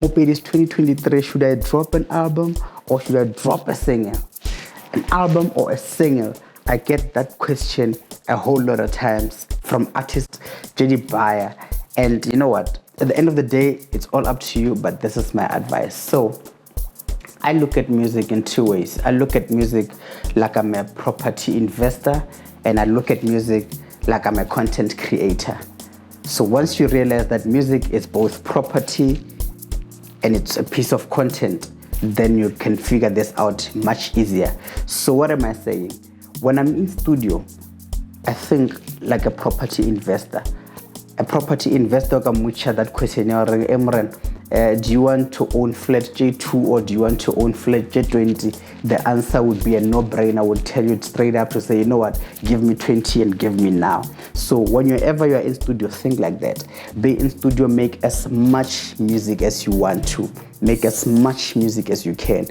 It is 2023. Should I drop an album or should I drop a single? An album or a single? I get that question a whole lot of times from artist JD Bayer. And you know what? At the end of the day, it's all up to you, but this is my advice. So I look at music in two ways. I look at music like I'm a property investor, and I look at music like I'm a content creator. So once you realize that music is both property and it's a piece of content, then you can figure this out much easier. So what am I saying? When I'm in studio, I think like a property investor. A property investor can answer that question. Do you want to own flat J2 or do you want to own flat J20? The answer would be a no-brainer. I would tell you straight up to say, you know what, give me 20 and give me now. So whenever you're in studio, think like that. Be in studio, make as much music as you want to. Make as much music as you can.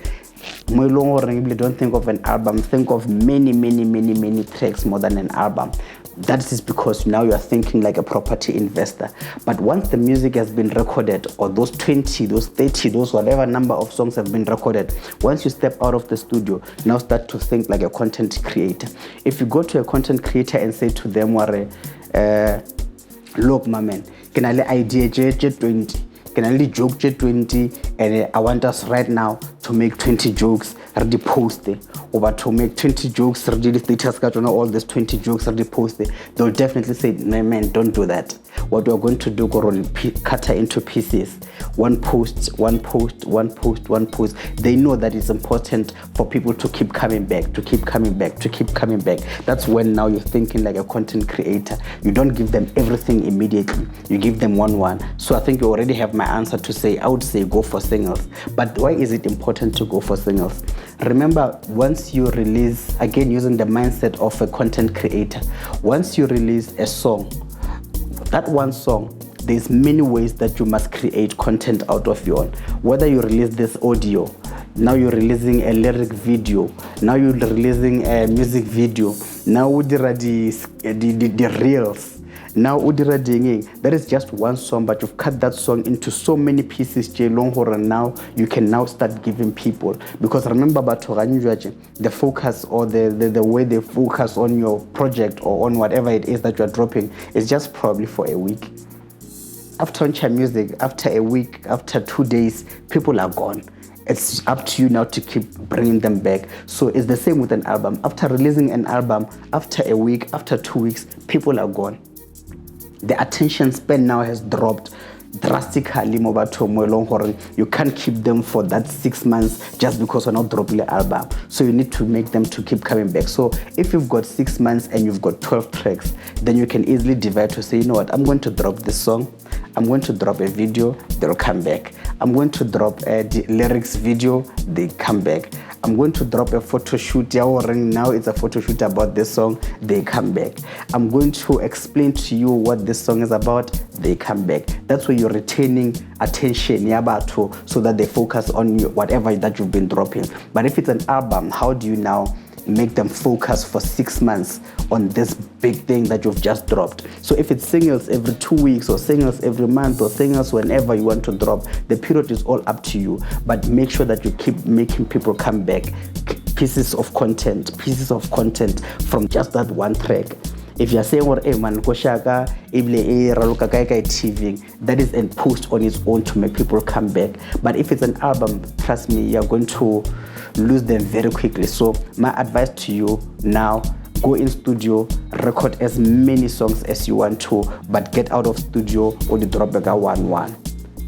Don't think of an album, think of many tracks more than an album. That is because now you are thinking like a property investor. But once the music has been recorded, or those 20, those 30, those whatever number of songs have been recorded, once you step out of the studio, now start to think like a content creator. If you go to a content creator and say to them, look, my man, can I idea J20? Can I only joke J20 and I want us right now to make 20 jokes, already post it. Or to make 20 jokes, already status card on all these 20 jokes, already post it. They'll definitely say, man, don't do that. What we're going to do, cut her into pieces. One post. They know that it's important for people to keep coming back. That's when now you're thinking like a content creator. You don't give them everything immediately. You give them one. So I think you already have my answer to say, I would say go for singles. But why is it important to go for singles? Remember, once you release, again using the mindset of a content creator, once you release a song, that one song, there's many ways that you must create content out of your own. Whether you release this audio, now you're releasing a lyric video, now you're releasing a music video, now the reels. Now that is just one song, but you've cut that song into so many pieces. Now you can now start giving people, because remember about the focus or the way they focus on your project or on whatever it is that you're dropping is just probably for a week. After launching music, after a week, after 2 days, people are gone. It's up to you now to keep bringing them back. So it's the same with an album. After releasing an album, after a week, after 2 weeks, people are gone. The attention span now has dropped drastically. You can't keep them for that 6 months just because we're not dropping the album. So you need to make them to keep coming back. So if you've got 6 months and you've got 12 tracks, then you can easily divide to say, you know what, I'm going to drop this song, I'm going to drop a video, they'll come back. I'm going to drop a lyrics video, they come back. I'm going to drop a photo shoot. Now it's a photo shoot about this song, they come back. I'm going to explain to you what this song is about, they come back. That's where you're retaining attention, so that they focus on you, whatever that you've been dropping. But if it's an album, how do you now make them focus for 6 months on this big thing that you've just dropped? So if it's singles every 2 weeks or singles every month or singles whenever you want to drop, the period is all up to you. But make sure that you keep making people come back. Pieces of content from just that one track. If you're saying, that is a post on its own to make people come back. But if it's an album, trust me, you're going to lose them very quickly. So my advice to you now, go in studio, record as many songs as you want to, but get out of studio or the drop back 1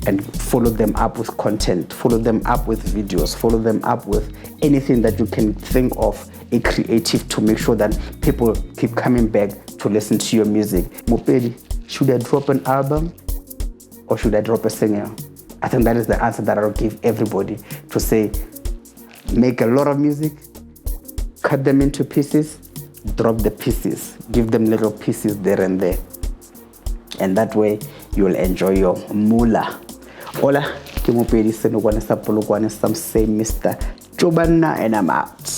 and follow them up with content, follow them up with videos, follow them up with anything that you can think of, a creative, to make sure that people keep coming back to listen to your music. Mopedi, should I drop an album or should I drop a single? I think that is the answer that I'll give everybody, to say, make a lot of music, cut them into pieces, drop the pieces, give them little pieces there and there. And that way you will enjoy your moolah. Hola, ke Mopedi Senokwane sa Polokwane, some say Mr. Jobana, and I'm out.